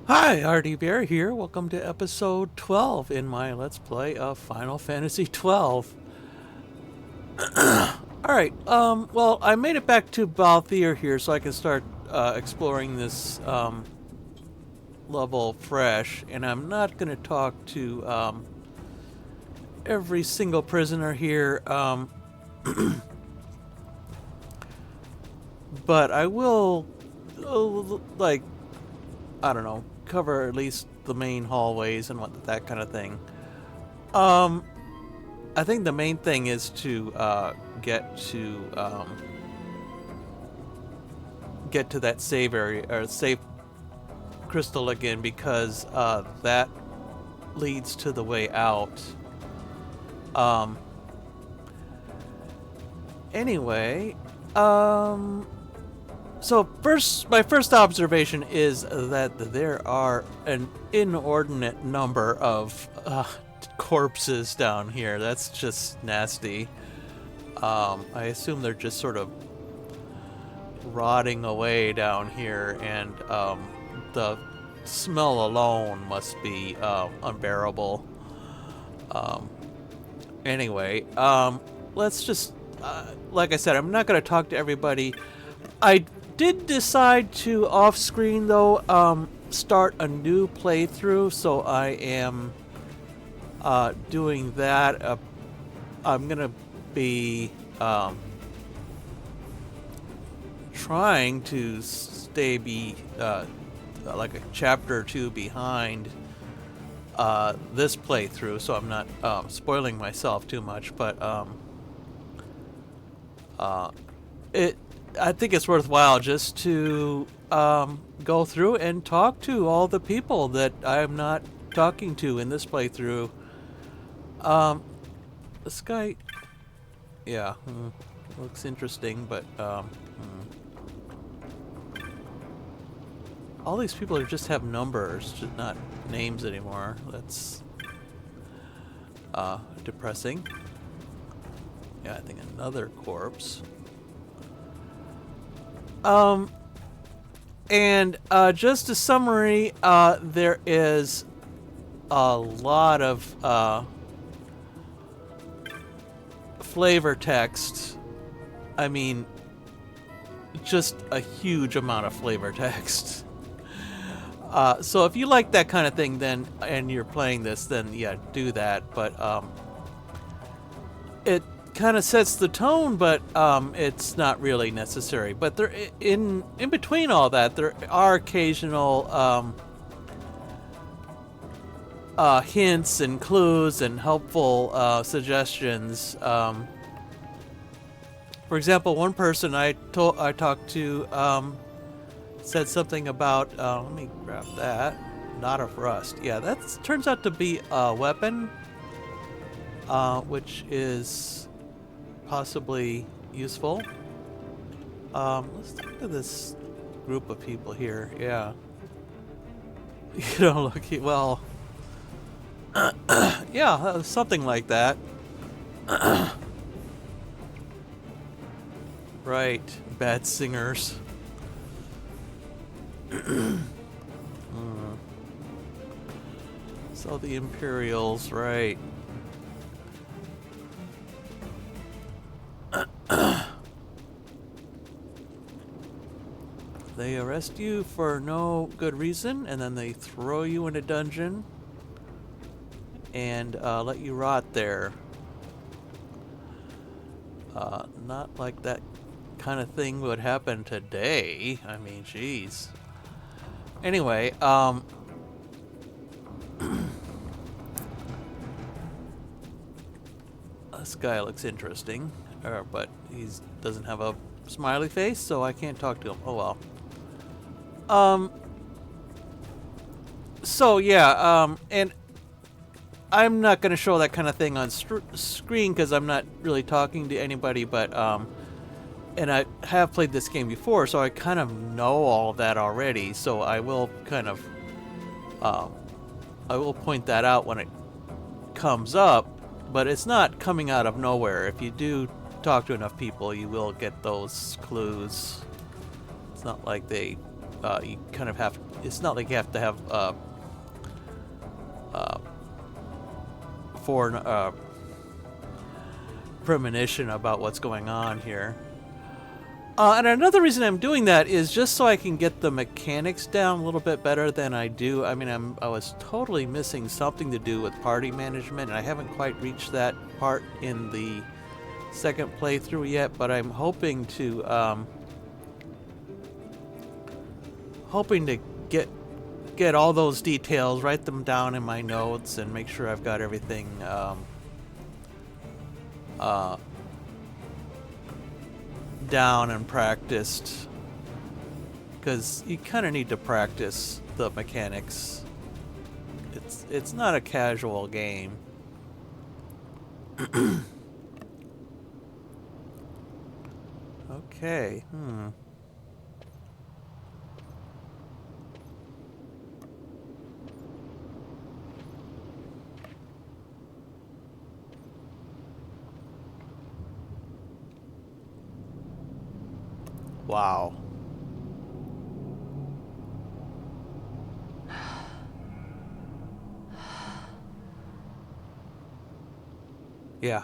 Hi, RD Bear here. Welcome to episode 12 in my Let's Play of Final Fantasy 12. Alright, well, I made it back to Balthier here so I can start exploring this level fresh, and I'm not going to talk to every single prisoner here, but I will, like, I don't know, cover at least the main hallways and that kind of thing. I think the main thing is to get to that save area or save crystal again, because that leads to the way out. Anyway, so my first observation is that there are an inordinate number of corpses down here. That's just nasty. I assume they're just sort of rotting away down here, and the smell alone must be unbearable. Anyway, let's just, like I said, I'm not going to talk to everybody. I did decide to, off-screen though, start a new playthrough, so I am doing that. I'm gonna be trying to stay like a chapter or two behind this playthrough, so I'm not spoiling myself too much, but I think it's worthwhile just to go through and talk to all the people that I'm not talking to in this playthrough. This guy, yeah, looks interesting, but all these people just have numbers, just not names anymore. That's depressing. Yeah, I think another corpse. And just a summary, there is a lot of flavor text. I mean, just a huge amount of flavor text. So if you like that kind of thing, then, and you're playing this, then yeah, do that. But it kind of sets the tone, but it's not really necessary. But there, in between all that, there are occasional hints and clues and helpful suggestions. For example, one person I talked to said something about, let me grab that, knot of rust. Yeah, that turns out to be a weapon, which is possibly useful. Let's talk to this group of people here. Yeah. You don't look, well, yeah, something like that. Right, bad singers. So the Imperials, right. They arrest you for no good reason, and then they throw you in a dungeon and let you rot there. Not like that kind of thing would happen today. I mean, jeez. Anyway, this guy looks interesting, but he doesn't have a smiley face, so I can't talk to him. Oh well. So yeah, and I'm not going to show that kind of thing on screen because I'm not really talking to anybody, but and I have played this game before, so I kind of know all of that already, so I will kind of I will point that out when it comes up, but it's not coming out of nowhere. If you do talk to enough people, you will get those clues. It's not like they you kind of have it's not like you have to have foreign premonition about what's going on here. And another reason I'm doing that is just so I can get the mechanics down a little bit better than I do. I mean, I was totally missing something to do with party management, and I haven't quite reached that part in the second playthrough yet, but I'm hoping to get all those details, write them down in my notes, and make sure I've got everything down and practiced, because you kind of need to practice the mechanics. It's not a casual game. Okay. Wow. Yeah.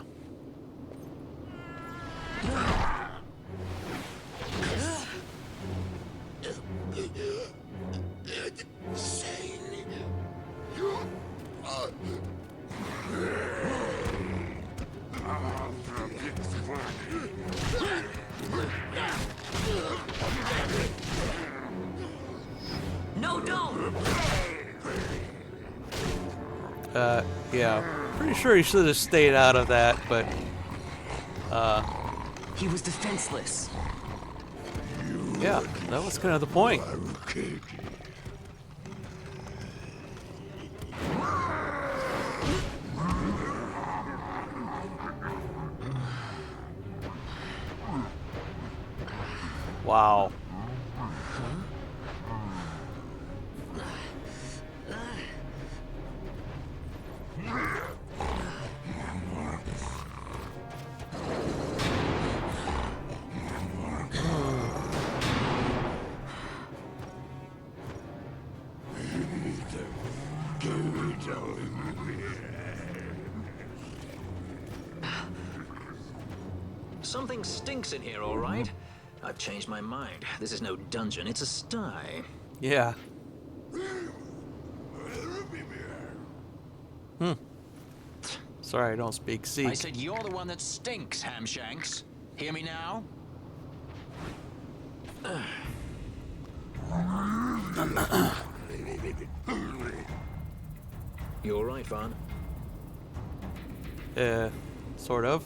No, don't! Yeah. Pretty sure he should have stayed out of that, but He was defenseless. yeah, that was kind of the point. Wow. Something stinks in here, all right? I've changed my mind. This is no dungeon, it's a sty. Yeah. Sorry, I don't speak Sikh. I said you're the one that stinks, Hamshanks. Hear me now? You all right, Vaan? Sort of.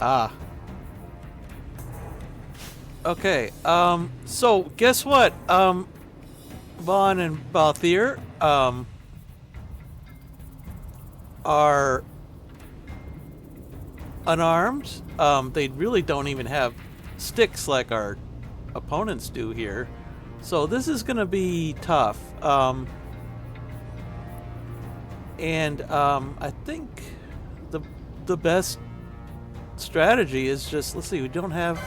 Ah. Okay, so guess what? Vaan and Balthier, are unarmed. They really don't even have sticks like our opponents do here. So this is gonna be tough. I think the best strategy is just, let's see, we don't have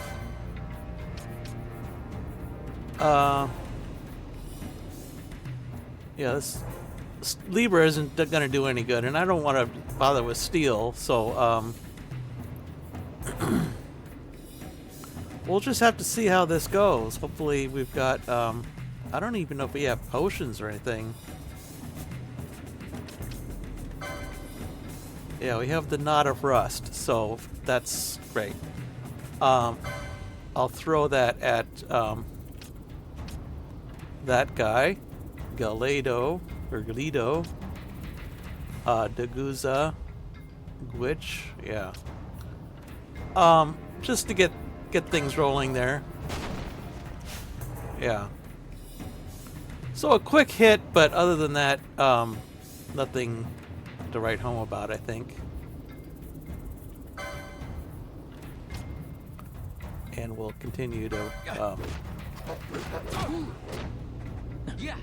yeah, this Libra isn't gonna do any good, and I don't want to bother with steel, so we'll just have to see how this goes. Hopefully we've got I don't even know if we have potions or anything. Yeah, we have the Knot of Rust, so that's great. I'll throw that at that guy, Galedo, or Galido, Daguza, Gwitch, yeah. Just to get things rolling there. Yeah. So a quick hit, but other than that, nothing to write home about, I think. And we'll continue to Yeah.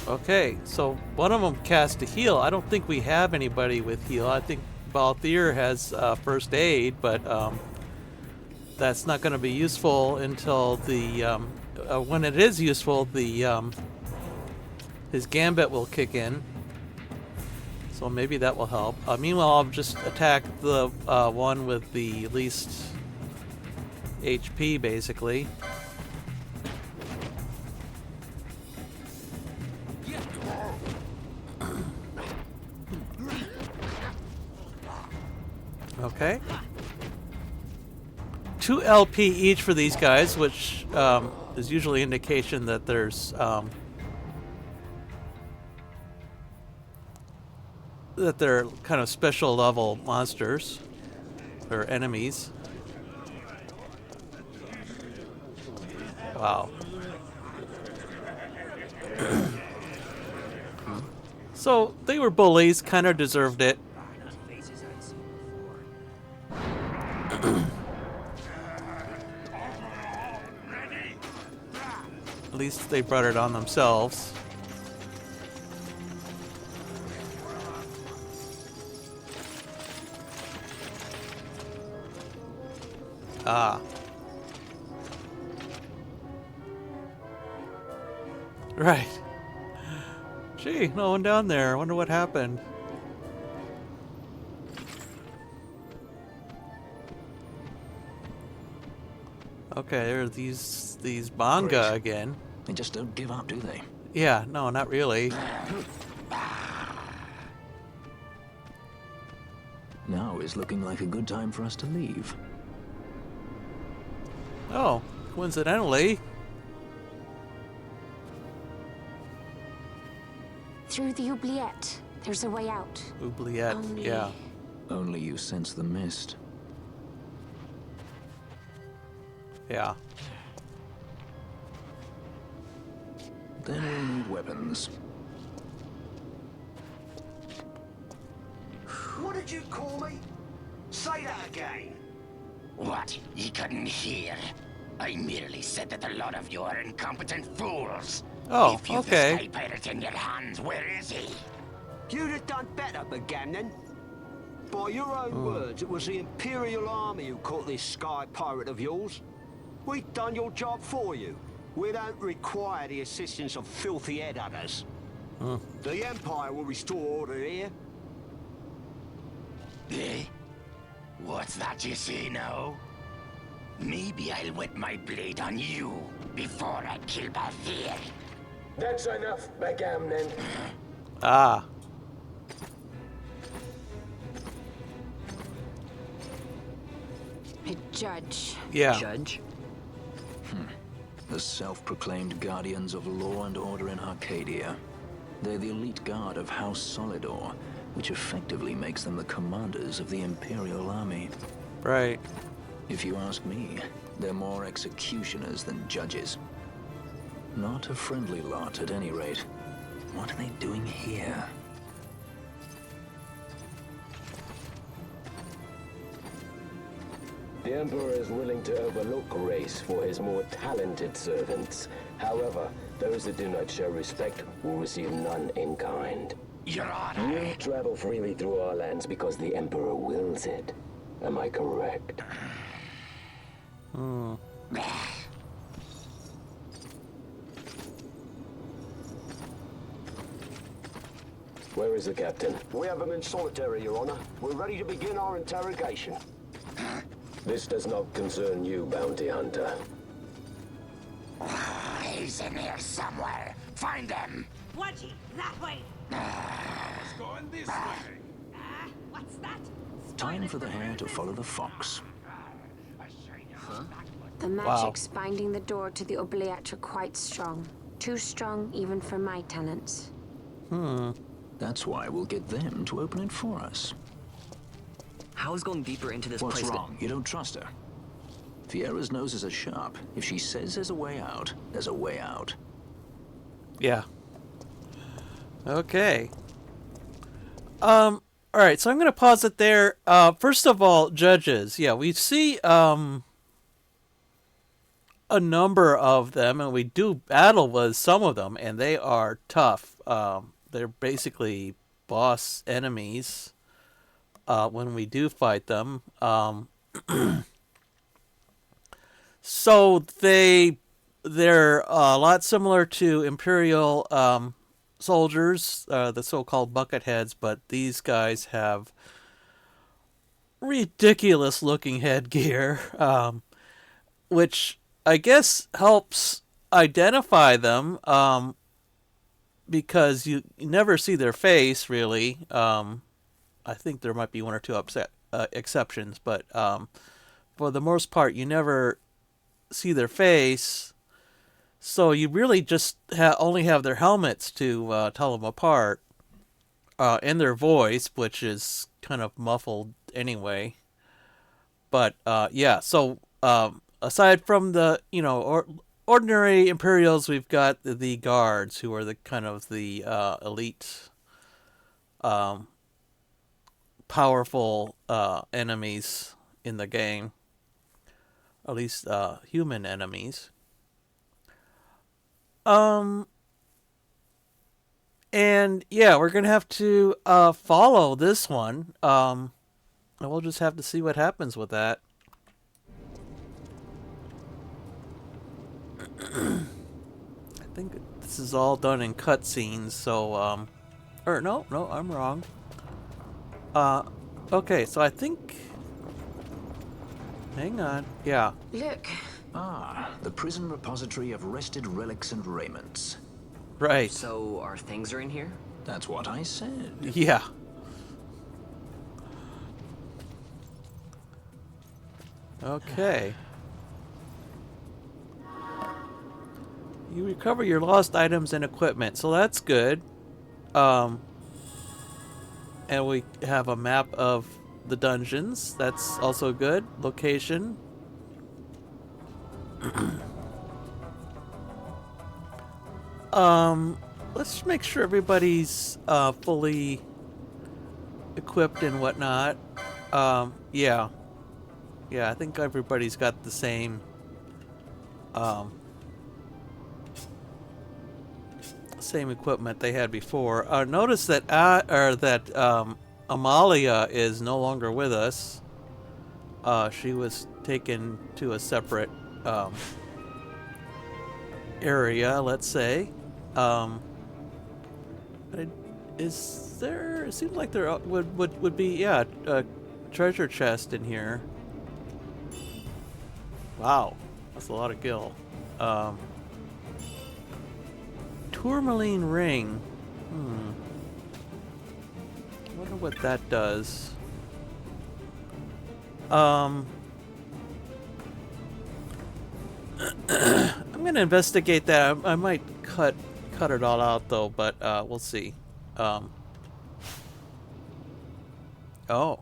Okay, so one of them cast a heal. I don't think we have anybody with heal. I think Balthier has first aid, but that's not going to be useful until the when it is useful. The his gambit will kick in, so maybe that will help. Meanwhile, I'll just attack the one with the least HP, basically. Okay. 2 LP each for these guys, which is usually indication that there's that they're kind of special level monsters or enemies. Wow. So they were bullies, kind of deserved it. At least they brought it on themselves. Ah. Right. Gee, no one down there. I wonder what happened. Okay, there are these manga again. They just don't give up, do they? Yeah, no, not really. Now is looking like a good time for us to leave. Oh, coincidentally. Through the oubliette. There's a way out. Oubliette, yeah. Only you sense the mist. Yeah. Then we'll need weapons. What did you call me? Say that again. What? You couldn't hear? I merely said that a lot of you are incompetent fools. Oh, if you've okay. the Sky Pirate in your hands, where is he? You'd have done better, Bagamnon. By your own words, it was the Imperial Army who caught this Sky Pirate of yours. We've done your job for you. We don't require the assistance of filthy headhunters. The Empire will restore order here. Eh? What's that you say now? Maybe I'll wet my blade on you before I kill Balthier. That's enough, Bagamnon. Ah. A judge. Yeah. Judge? The self-proclaimed guardians of law and order in Arcadia. They're the elite guard of House Solidor, which effectively makes them the commanders of the Imperial Army. Right. If you ask me, they're more executioners than judges. Not a friendly lot, at any rate. What are they doing here? The Emperor is willing to overlook race for his more talented servants. However, those that do not show respect will receive none in kind. Your Honor. You travel freely through our lands because the Emperor wills it. Am I correct? Where is the captain? We have him in solitary, Your Honor. We're ready to begin our interrogation. This does not concern you, bounty hunter. He's in here somewhere. Find him. Watchy, that way. Going this way. What's that? Time for the hare to follow the fox. The magics binding the door to the oubliette are quite strong. Too strong even for my talents. That's why we'll get them to open it for us. How is going deeper into this What's place? wrong? You don't trust her. Fiera's nose is a sharp. If she says there's a way out, there's a way out. Yeah. Okay. All right, so I'm going to pause it there. First of all, judges. Yeah, we see a number of them, and we do battle with some of them, and they are tough. They're basically boss enemies when we do fight them. So they're a lot similar to Imperial soldiers, the so-called bucketheads, but these guys have ridiculous-looking headgear, which I guess helps identify them because you never see their face, really. I think there might be one or two exceptions, but for the most part, you never see their face, so you really just only have their helmets to tell them apart, and their voice, which is kind of muffled anyway. But yeah, so aside from the ordinary Imperials, we've got the guards, who are the kind of the elite, powerful enemies in the game. At least human enemies. And yeah, we're gonna have to follow this one. And we'll just have to see what happens with that. I think this is all done in cutscenes, so or no, I'm wrong. Okay, so I think. Hang on. Yeah. Look. Ah, the prison repository of rested relics and raiments. Right. So our things are in here? That's what I said. Yeah. Okay. You recover your lost items and equipment, so that's good. And we have a map of the dungeons. That's also good. Location. Let's make sure everybody's fully equipped and whatnot. Yeah. Yeah, I think everybody's got the same same equipment they had before. Notice that Amalia is no longer with us. She was taken to a separate area, let's say. Is there? It seems like there would be a treasure chest in here. Wow, that's a lot of gil. Tourmaline ring. I wonder what that does. I'm gonna investigate that. I might cut it all out though, but we'll see. Oh.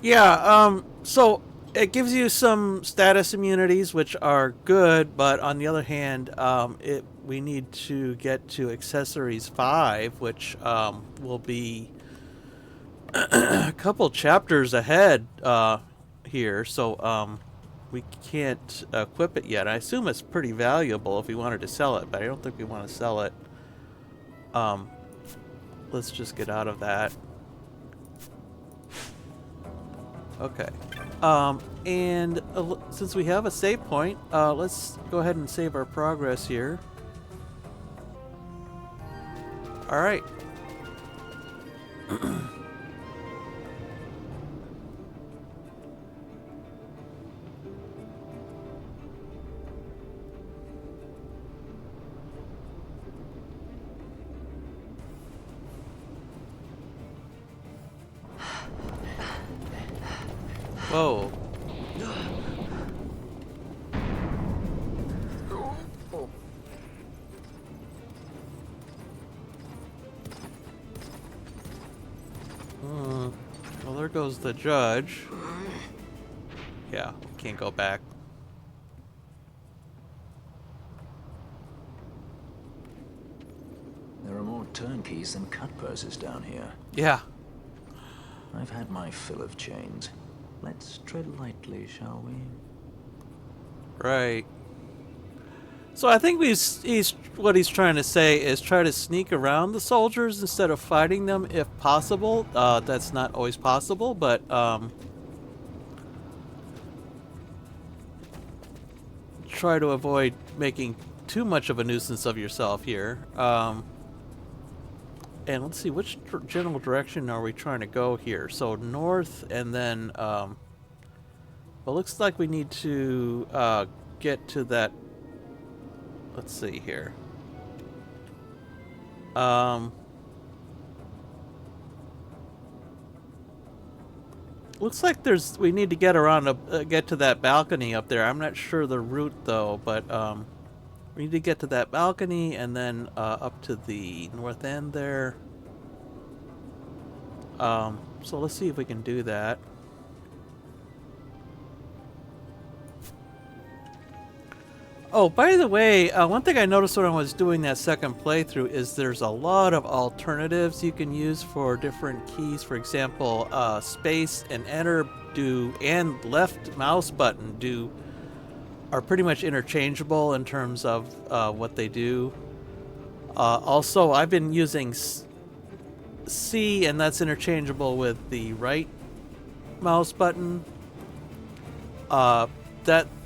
Yeah, so it gives you some status immunities, which are good, but on the other hand, we need to get to accessories 5, which will be a couple chapters ahead here, so we can't equip it yet. I assume it's pretty valuable if we wanted to sell it, but I don't think we want to sell it. Let's just get out of that. Okay. And since we have a save point, let's go ahead and save our progress here. All right. Whoa. Well, there goes the judge. Yeah, can't go back. There are more turnkeys than cut purses down here. Yeah. I've had my fill of chains. Let's tread lightly, shall we? Right. So I think what he's trying to say is try to sneak around the soldiers instead of fighting them if possible. That's not always possible, but try to avoid making too much of a nuisance of yourself here. And let's see, which general direction are we trying to go here? So north, and then well, looks like we need to get to that. Let's see here. Looks like we need to get around to get to that balcony up there. I'm not sure the route though, but we need to get to that balcony and then up to the north end there. So let's see if we can do that. Oh, by the way, one thing I noticed when I was doing that second playthrough is there's a lot of alternatives you can use for different keys. For example, space and enter and left mouse button are pretty much interchangeable in terms of what they do. Also, I've been using C, and that's interchangeable with the right mouse button.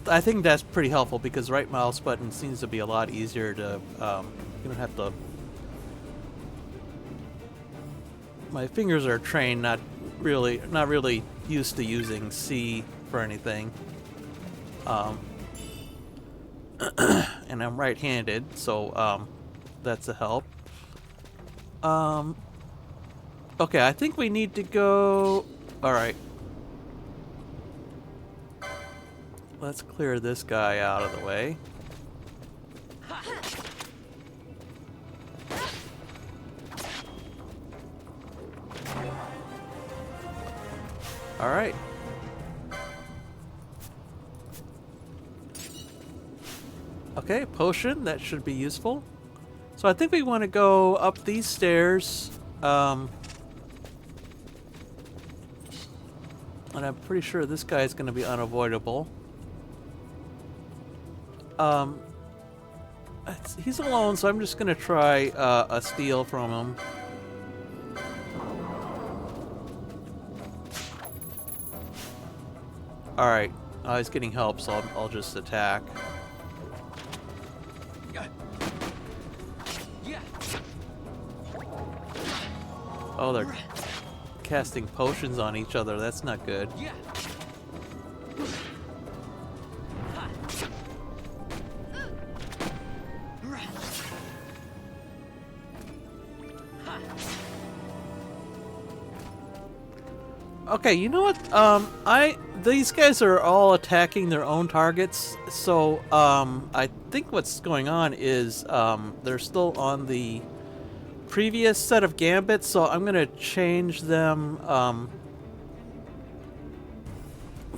I think that's pretty helpful because right mouse button seems to be a lot easier to, you don't have to, my fingers are trained, not really used to using C for anything. And I'm right-handed, so that's a help. Okay, I think we need to go, alright. Let's clear this guy out of the way. All right. Okay, potion, that should be useful. So I think we want to go up these stairs. And I'm pretty sure this guy is going to be unavoidable. He's alone, so I'm just gonna try a steal from him. Alright, he's getting help, so I'll just attack. Oh, they're casting potions on each other. That's not good. Okay, you know what? These guys are all attacking their own targets, so I think what's going on is they're still on the previous set of gambits, so I'm gonna change them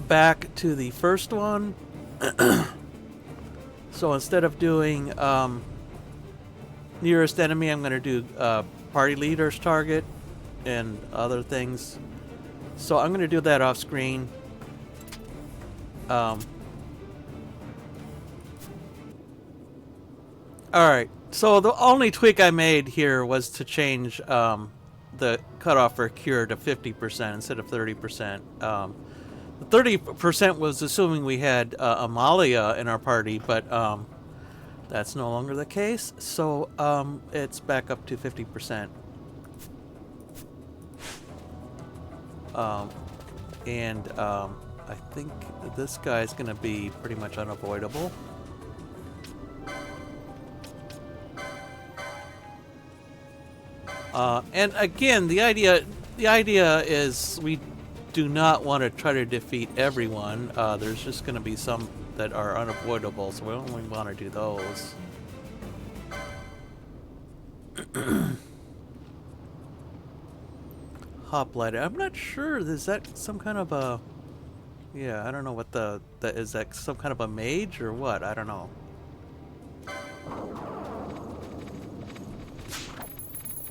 back to the first one. So instead of doing nearest enemy, I'm gonna do party leader's target and other things. So I'm going to do that off screen. Alright, so the only tweak I made here was to change the cutoff for cure to 50% instead of 30%. The 30% was assuming we had Amalia in our party, but that's no longer the case, so it's back up to 50%. I think this guy's gonna be pretty much unavoidable. And again, the idea is we do not want to try to defeat everyone. There's just gonna be some that are unavoidable, so we only want to do those. Hoplite. I'm not sure. Is that some kind of a... Yeah, I don't know what is that some kind of a mage or what? I don't know.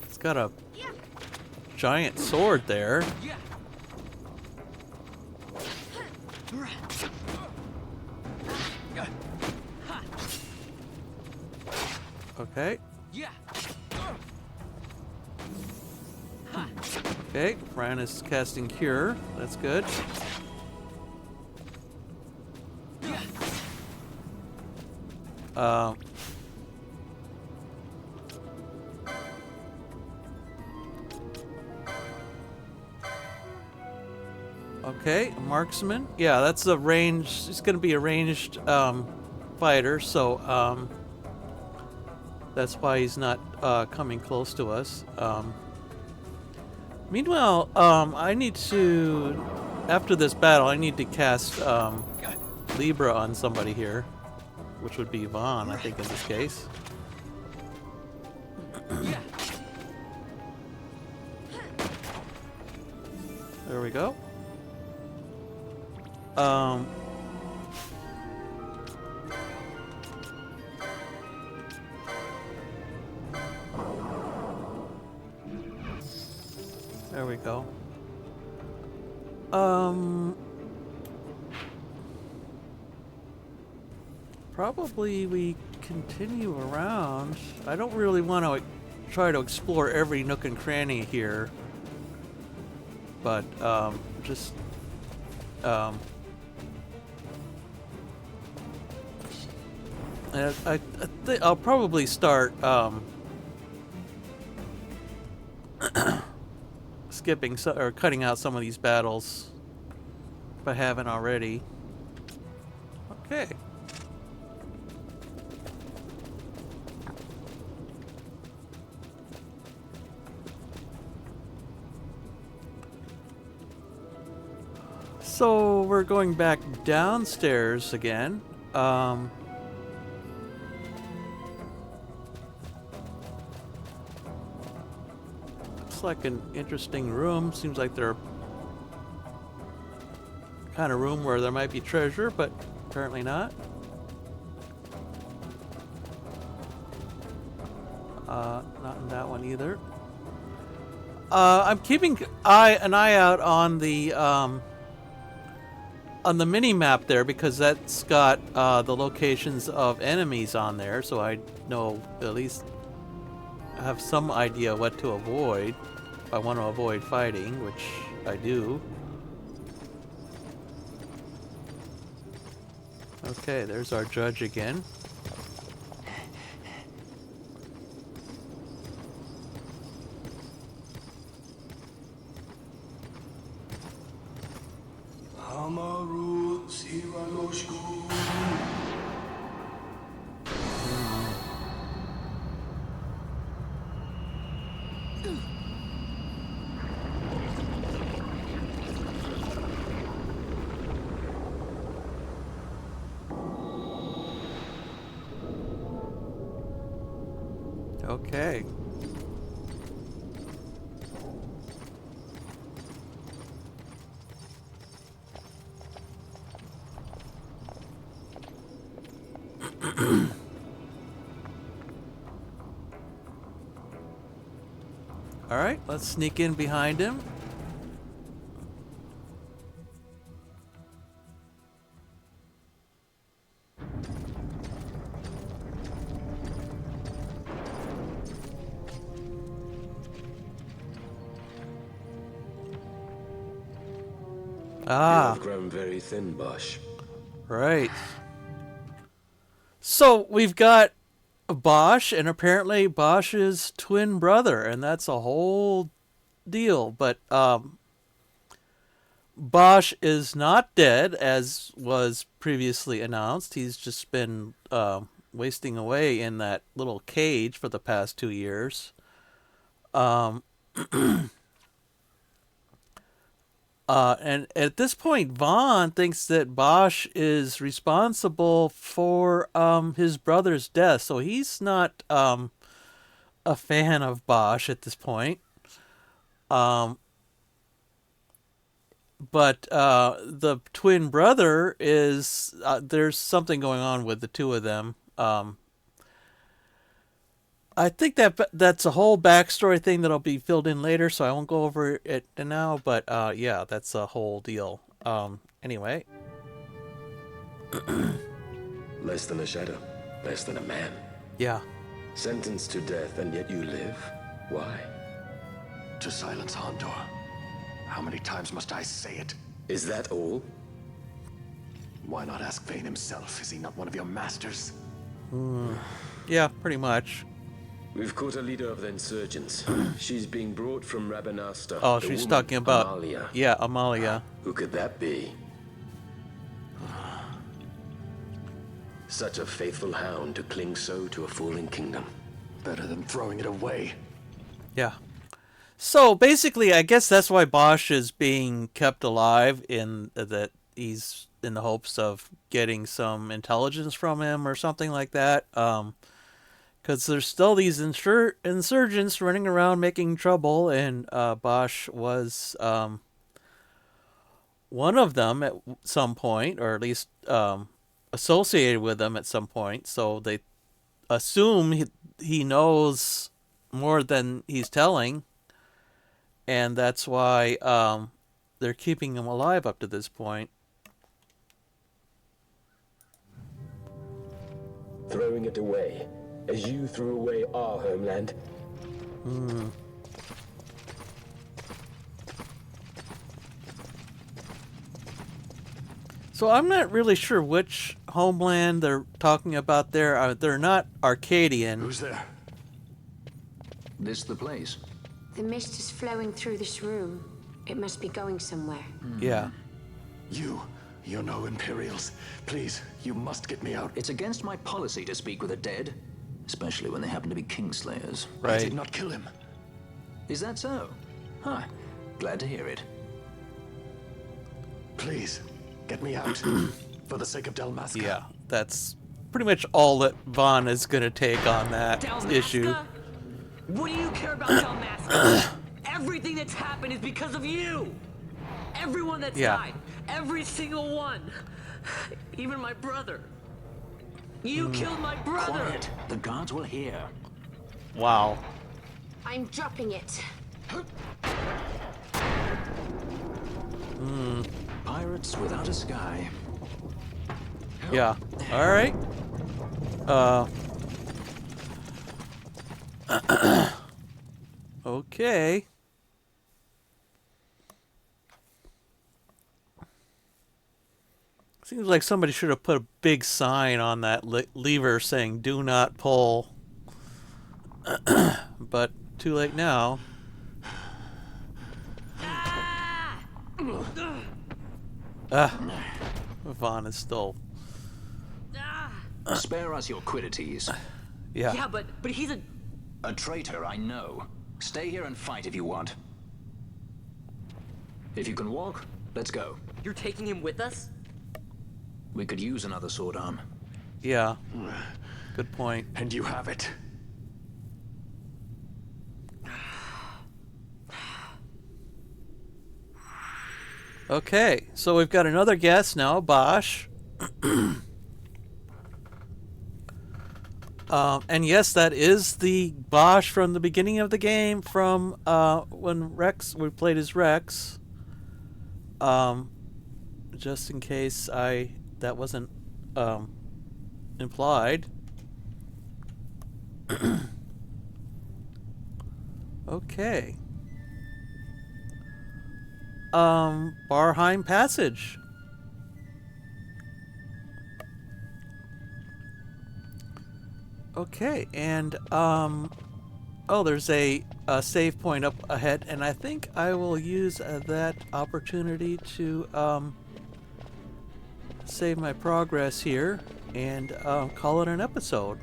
It's got a giant sword there. Okay. Okay, Fran is casting Cure. That's good. Um. Okay, marksman. Yeah, that's a ranged. It's going to be a ranged fighter, so that's why he's not coming close to us. Meanwhile, I need to, after this battle, I need to cast Libra on somebody here, which would be Vaan, I think, in this case. There we go. There we go. Probably we continue around. I don't really want to try to explore every nook and cranny here, but just I think I'll probably start skipping or cutting out some of these battles if I haven't already. Okay. So we're going back downstairs again. Looks like an interesting room. Seems like they're kind of room where there might be treasure, but apparently not. Not in that one either. I'm keeping an eye out on the mini map there, because that's got the locations of enemies on there, so I know at least have some idea what to avoid if I want to avoid fighting, which I do. Okay, there's our judge again. Okay. All right, let's sneak in behind him. Ah. You have grown very thin, Basch. Right. So we've got Basch, and apparently Bosch's twin brother, and that's a whole deal. But Basch is not dead, as was previously announced. He's just been wasting away in that little cage for the past 2 years. And at this point, Vaan thinks that Basch is responsible for his brother's death, so he's not a fan of Basch at this point. But the twin brother is there's something going on with the two of them. I think that's a whole backstory thing that'll be filled in later, so I won't go over it now. But yeah, that's a whole deal. Anyway, Less than a shadow, less than a man. Yeah. Sentenced to death, and yet you live? Why? To silence Hondor. How many times must I say it? Is that all? Why not ask Vaan himself? Is he not one of your masters? Yeah, pretty much. We've caught a leader of the insurgents. She's being brought from Rabanasta. Oh, The she's woman, talking about... Amalia. Yeah, Amalia. Who could that be? Such a faithful hound to cling so to a fallen kingdom. Better than throwing it away. Yeah. So basically, I guess that's why Basch is being kept alive, in that he's in the hopes of getting some intelligence from him or something like that. Because there's still these insurgents running around making trouble, and Basch was one of them at some point, or at least associated with them at some point. So they assume he knows more than he's telling, and that's why they're keeping him alive up to this point. Throwing it away, as you threw away our homeland. So I'm not really sure which homeland they're talking about there. They're not Arcadian. Who's there? This the place? The mist is flowing through this room. It must be going somewhere. Yeah. You're no Imperials. Please, you must get me out. It's against my policy to speak with the dead, especially when they happen to be Kingslayers. I Right. did not kill him. Is that so? Huh. Glad to hear it. Please, get me out. For the sake of Dalmasca. Yeah. That's pretty much all that Vaan is going to take on that Dalmasca? issue. What do you care about Dalmasca? Everything that's happened is because of you. Everyone that's died. Every single one. Even my brother. You killed my brother. Quiet. The guards will hear. Wow. I'm dropping it. Pirates without a sky. Yeah. All right. Okay. Seems like somebody should have put a big sign on that lever saying "Do not pull." But too late now. Vaan is still... Spare us your quiddities. Yeah. Yeah, but he's A traitor, I know. Stay here and fight if you want. If you can walk, let's go. You're taking him with us? We could use another sword arm. Yeah. Good point. And you have it. Okay, so we've got another guest now, Basch. And yes, that is the Basch from the beginning of the game, from when we played as Rex. Just in case that wasn't implied. Okay. Barheim Passage. Okay, and oh, there's a save point up ahead, and I think I will use that opportunity to save my progress here and call it an episode.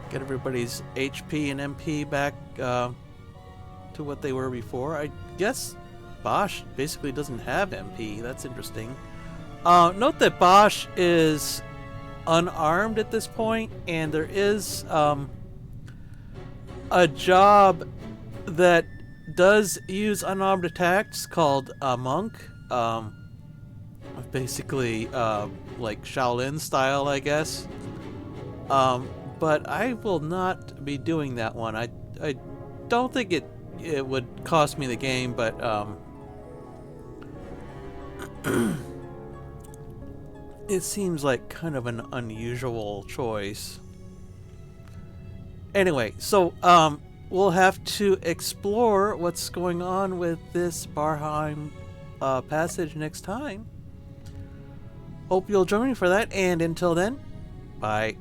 Get everybody's HP and MP back to what they were before. I guess Basch basically doesn't have MP. That's interesting. Note that Basch is unarmed at this point, and there is a job that does use unarmed attacks called a monk. Basically, like Shaolin style, I guess. But I will not be doing that one. I don't think it it would cost me the game, but it seems like kind of an unusual choice. Anyway, so we'll have to explore what's going on with this Barheim passage next time. Hope you'll join me for that, and until then, bye.